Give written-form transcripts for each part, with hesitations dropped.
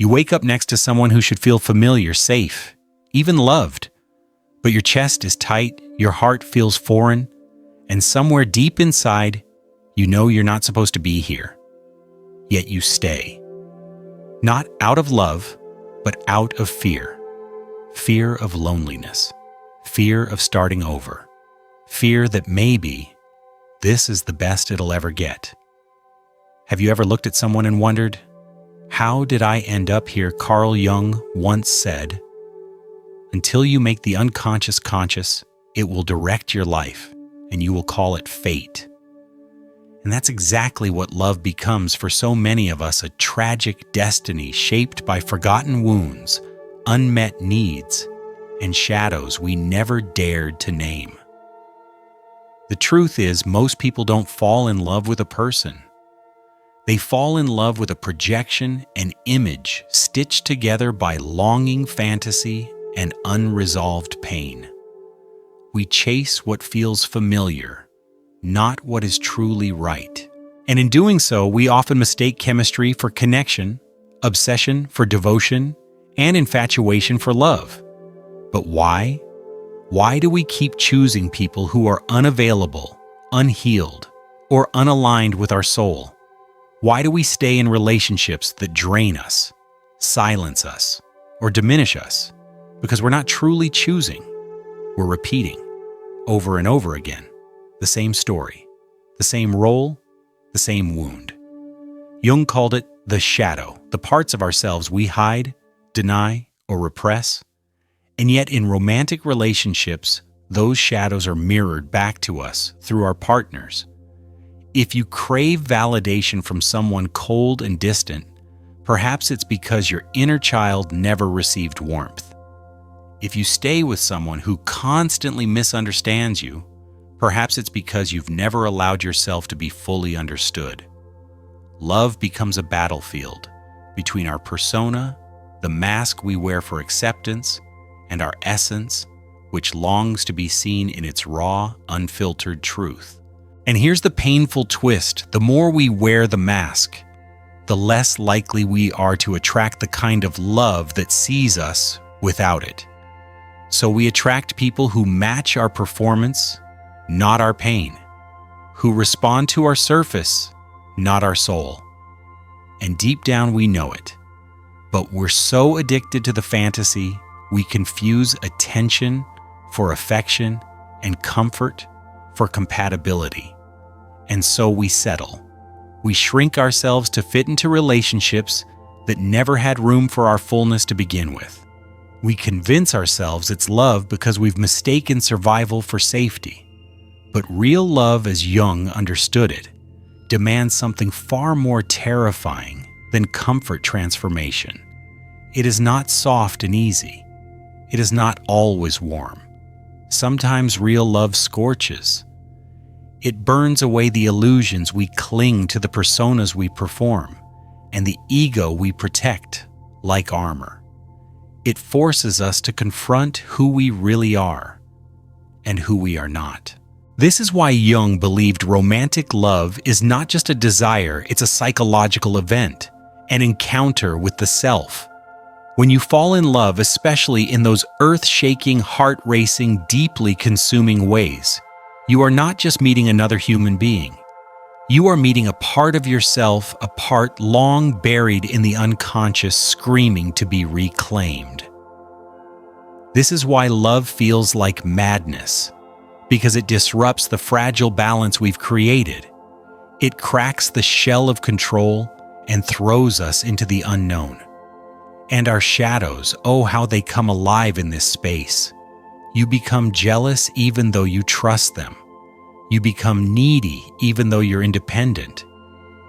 You wake up next to someone who should feel familiar, safe, even loved. But your chest is tight, your heart feels foreign, and somewhere deep inside, you know you're not supposed to be here. Yet you stay. Not out of love, but out of fear. Fear of loneliness. Fear of starting over. Fear that maybe this is the best it'll ever get. Have you ever looked at someone and wondered, how did I end up here? Carl Jung once said, until you make the unconscious conscious, it will direct your life, and you will call it fate. And that's exactly what love becomes for so many of us, a tragic destiny shaped by forgotten wounds, unmet needs, and shadows we never dared to name. The truth is, most people don't fall in love with a person. They fall in love with a projection, an image stitched together by longing fantasy and unresolved pain. We chase what feels familiar, not what is truly right. And in doing so, we often mistake chemistry for connection, obsession for devotion, and infatuation for love. But why? Why do we keep choosing people who are unavailable, unhealed, or unaligned with our soul? Why do we stay in relationships that drain us, silence us, or diminish us? Because we're not truly choosing. We're repeating, over and over again, the same story, the same role, the same wound. Jung called it the shadow, the parts of ourselves we hide, deny, or repress. And yet in romantic relationships, those shadows are mirrored back to us through our partners. If you crave validation from someone cold and distant, perhaps it's because your inner child never received warmth. If you stay with someone who constantly misunderstands you, perhaps it's because you've never allowed yourself to be fully understood. Love becomes a battlefield between our persona, the mask we wear for acceptance, and our essence, which longs to be seen in its raw, unfiltered truth. And here's the painful twist: the more we wear the mask, the less likely we are to attract the kind of love that sees us without it. So we attract people who match our performance, not our pain, who respond to our surface, not our soul. And deep down we know it, but we're so addicted to the fantasy, we confuse attention for affection and comfort for compatibility. And so we settle. We shrink ourselves to fit into relationships that never had room for our fullness to begin with. We convince ourselves it's love because we've mistaken survival for safety. But real love, as Jung understood it, demands something far more terrifying than comfort transformation. It is not soft and easy. It is not always warm. Sometimes real love scorches. It burns away the illusions we cling to, the personas we perform, and the ego we protect like armor. It forces us to confront who we really are and who we are not. This is why Jung believed romantic love is not just a desire, it's a psychological event, an encounter with the self. When you fall in love, especially in those earth-shaking, heart-racing, deeply consuming ways, you are not just meeting another human being. You are meeting a part of yourself, a part long buried in the unconscious, screaming to be reclaimed. This is why love feels like madness, because it disrupts the fragile balance we've created. It cracks the shell of control and throws us into the unknown. And our shadows, oh, how they come alive in this space. You become jealous even though you trust them. You become needy even though you're independent.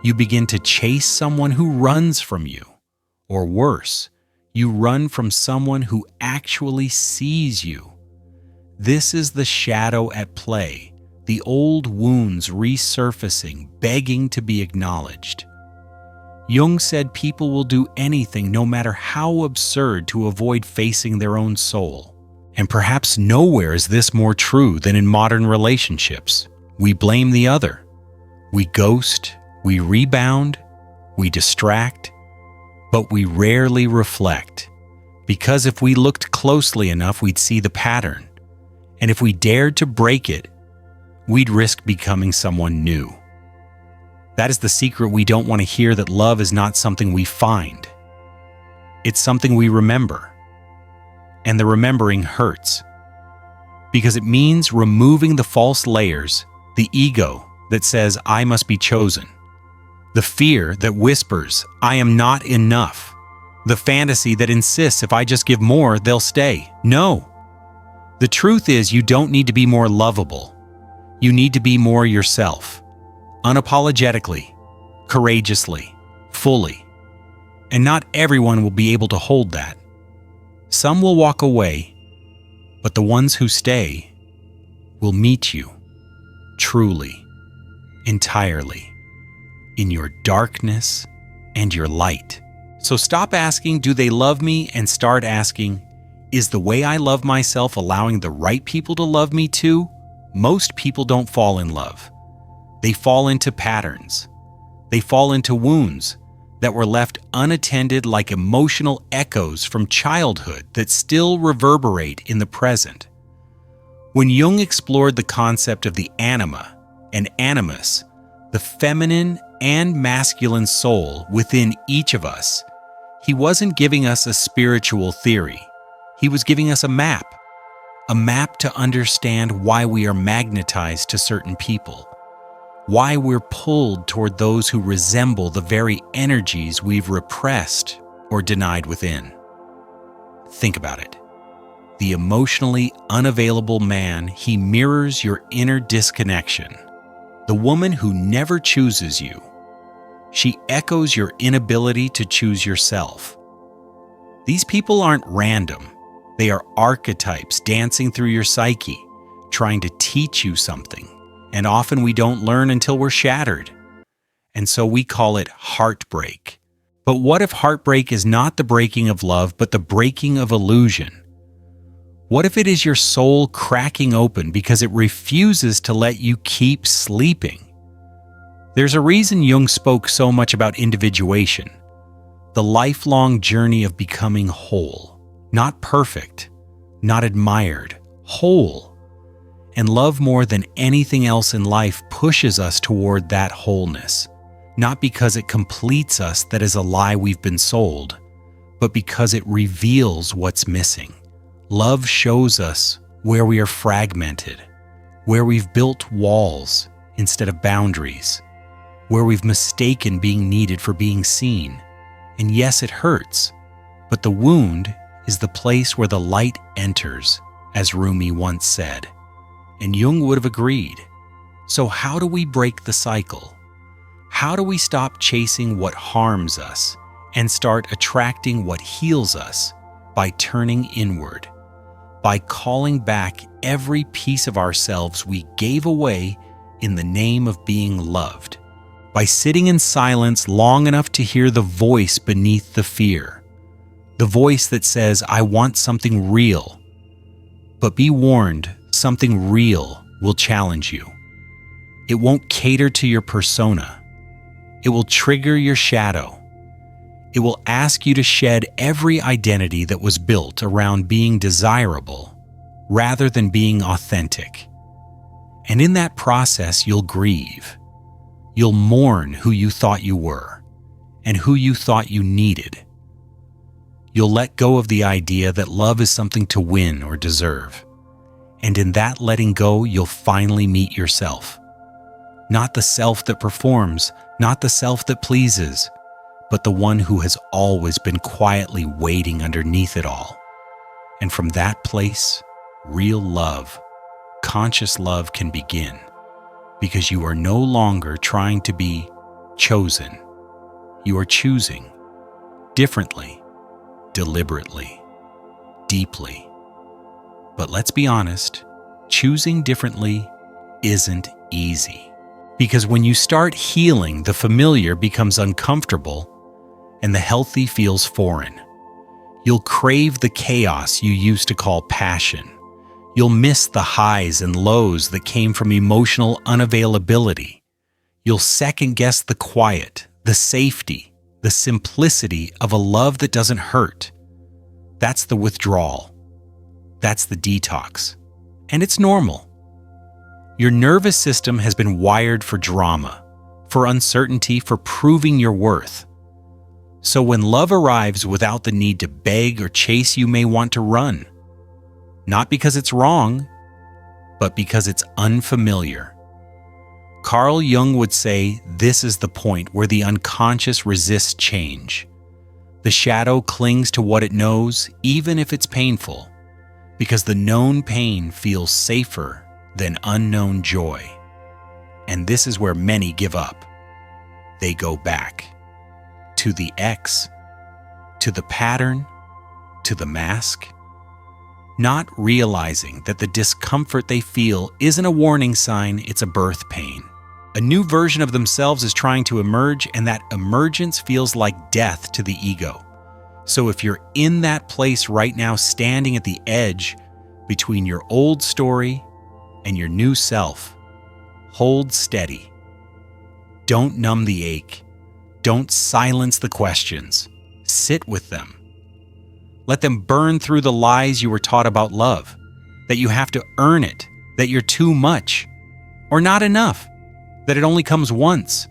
You begin to chase someone who runs from you. Or worse, you run from someone who actually sees you. This is the shadow at play, the old wounds resurfacing, begging to be acknowledged. Jung said people will do anything, no matter how absurd, to avoid facing their own soul. And perhaps nowhere is this more true than in modern relationships. We blame the other. We ghost, we rebound, we distract. But we rarely reflect, because if we looked closely enough, we'd see the pattern. And if we dared to break it, we'd risk becoming someone new. That is the secret we don't want to hear, that love is not something we find. It's something we remember. And the remembering hurts, because it means removing the false layers, the ego that says, I must be chosen, the fear that whispers, I am not enough, the fantasy that insists if I just give more, they'll stay. No. The truth is, you don't need to be more lovable. You need to be more yourself, unapologetically, courageously, fully. And not everyone will be able to hold that. Some will walk away, but the ones who stay will meet you, truly, entirely, in your darkness and your light. So stop asking, do they love me? And start asking, is the way I love myself allowing the right people to love me too? Most people don't fall in love. They fall into patterns. They fall into wounds that were left unattended, like emotional echoes from childhood that still reverberate in the present. When Jung explored the concept of the anima and animus, the feminine and masculine soul within each of us, he wasn't giving us a spiritual theory. He was giving us a map to understand why we are magnetized to certain people, why we're pulled toward those who resemble the very energies we've repressed or denied within. Think about it. The emotionally unavailable man, he mirrors your inner disconnection. The woman who never chooses you, she echoes your inability to choose yourself. These people aren't random. They are archetypes dancing through your psyche, trying to teach you something. And often we don't learn until we're shattered. And so we call it heartbreak. But what if heartbreak is not the breaking of love, but the breaking of illusion? What if it is your soul cracking open because it refuses to let you keep sleeping? There's a reason Jung spoke so much about individuation, the lifelong journey of becoming whole. Not perfect, not admired, whole. And love, more than anything else in life, pushes us toward that wholeness. Not because it completes us, that is a lie we've been sold, but because it reveals what's missing. Love shows us where we are fragmented, where we've built walls instead of boundaries, where we've mistaken being needed for being seen. And yes, it hurts, but the wound is the place where the light enters, as Rumi once said. And Jung would have agreed. So how do we break the cycle? How do we stop chasing what harms us and start attracting what heals us? By turning inward, by calling back every piece of ourselves we gave away in the name of being loved, by sitting in silence long enough to hear the voice beneath the fear. The voice that says, I want something real. But be warned, something real will challenge you. It won't cater to your persona. It will trigger your shadow. It will ask you to shed every identity that was built around being desirable rather than being authentic. And in that process, you'll grieve. You'll mourn who you thought you were and who you thought you needed. You'll let go of the idea that love is something to win or deserve. And in that letting go, you'll finally meet yourself. Not the self that performs, not the self that pleases, but the one who has always been quietly waiting underneath it all. And from that place, real love, conscious love can begin, because you are no longer trying to be chosen. You are choosing differently, deliberately, deeply. But let's be honest, choosing differently isn't easy. Because when you start healing, the familiar becomes uncomfortable and the healthy feels foreign. You'll crave the chaos you used to call passion. You'll miss the highs and lows that came from emotional unavailability. You'll second-guess the quiet, the safety, the simplicity of a love that doesn't hurt. That's the withdrawal. That's the detox. And it's normal. Your nervous system has been wired for drama, for uncertainty, for proving your worth. So when love arrives without the need to beg or chase, you may want to run. Not because it's wrong, but because it's unfamiliar. Carl Jung would say this is the point where the unconscious resists change. The shadow clings to what it knows, even if it's painful, because the known pain feels safer than unknown joy. And this is where many give up. They go back to the ex, to the pattern, to the mask, not realizing that the discomfort they feel isn't a warning sign, it's a birth pain. A new version of themselves is trying to emerge, and that emergence feels like death to the ego. So if you're in that place right now, standing at the edge between your old story and your new self, hold steady. Don't numb the ache. Don't silence the questions. Sit with them. Let them burn through the lies you were taught about love, that you have to earn it, that you're too much, or not enough, that it only comes once,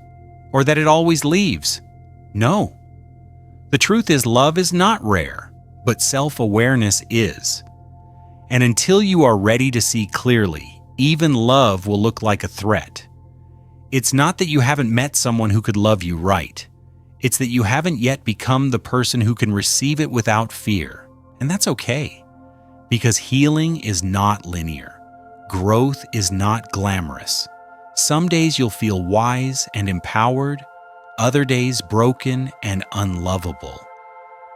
or that it always leaves. No. The truth is, love is not rare, but self-awareness is. And until you are ready to see clearly, even love will look like a threat. It's not that you haven't met someone who could love you right. It's that you haven't yet become the person who can receive it without fear. And that's okay, because healing is not linear. Growth is not glamorous. Some days you'll feel wise and empowered, other days broken and unlovable.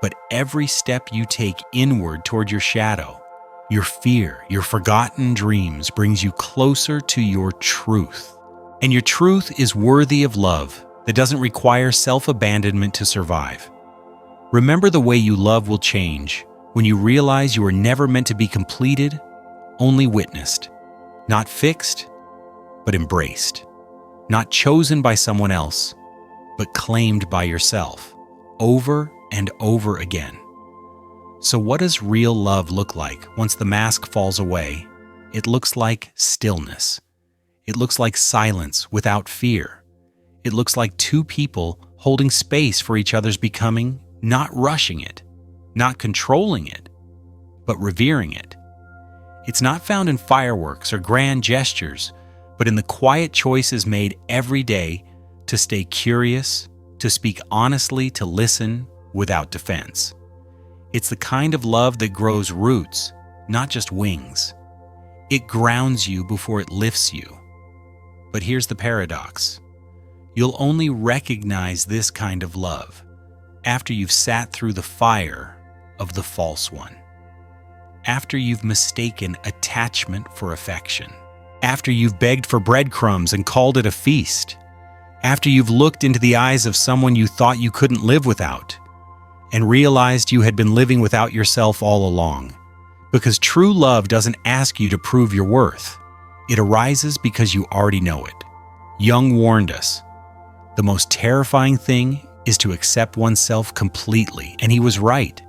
But every step you take inward toward your shadow, your fear, your forgotten dreams brings you closer to your truth. And your truth is worthy of love that doesn't require self-abandonment to survive. Remember, the way you love will change when you realize you were never meant to be completed, only witnessed, not fixed, but embraced, not chosen by someone else, but claimed by yourself, over and over again. So what does real love look like once the mask falls away? It looks like stillness. It looks like silence without fear. It looks like two people holding space for each other's becoming, not rushing it, not controlling it, but revering it. It's not found in fireworks or grand gestures, but in the quiet choices made every day to stay curious, to speak honestly, to listen without defense. It's the kind of love that grows roots, not just wings. It grounds you before it lifts you. But here's the paradox. You'll only recognize this kind of love after you've sat through the fire of the false one, after you've mistaken attachment for affection, after you've begged for breadcrumbs and called it a feast, after you've looked into the eyes of someone you thought you couldn't live without, and realized you had been living without yourself all along. Because true love doesn't ask you to prove your worth. It arises because you already know it. Jung warned us, the most terrifying thing is to accept oneself completely, and he was right.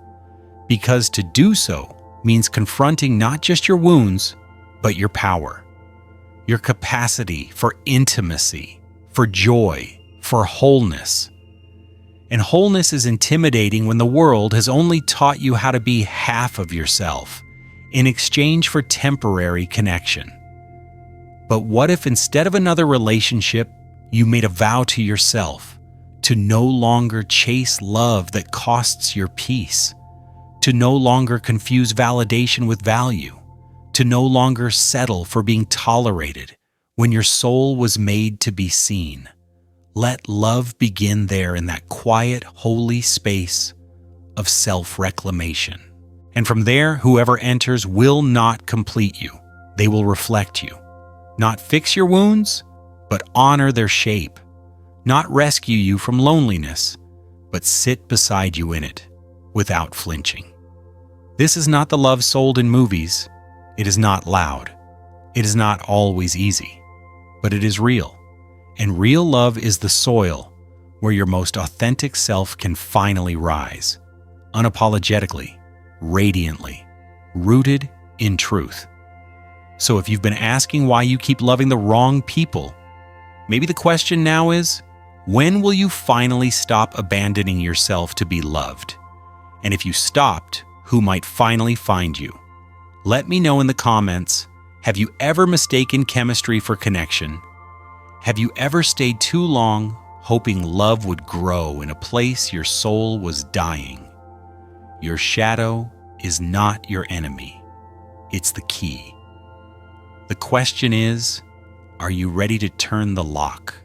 Because to do so means confronting not just your wounds, but your power, your capacity for intimacy, for joy, for wholeness. And wholeness is intimidating when the world has only taught you how to be half of yourself in exchange for temporary connection. But what if instead of another relationship, you made a vow to yourself to no longer chase love that costs your peace, to no longer confuse validation with value, to no longer settle for being tolerated when your soul was made to be seen? Let love begin there in that quiet, holy space of self-reclamation. And from there, whoever enters will not complete you. They will reflect you. Not fix your wounds, but honor their shape. Not rescue you from loneliness, but sit beside you in it, without flinching. This is not the love sold in movies. It is not loud. It is not always easy, but it is real. And real love is the soil where your most authentic self can finally rise, unapologetically, radiantly, rooted in truth. So if you've been asking why you keep loving the wrong people, maybe the question now is, when will you finally stop abandoning yourself to be loved? And if you stopped, who might finally find you? Let me know in the comments. Have you ever mistaken chemistry for connection? Have you ever stayed too long hoping love would grow in a place your soul was dying? Your shadow is not your enemy. It's the key. The question is, are you ready to turn the lock?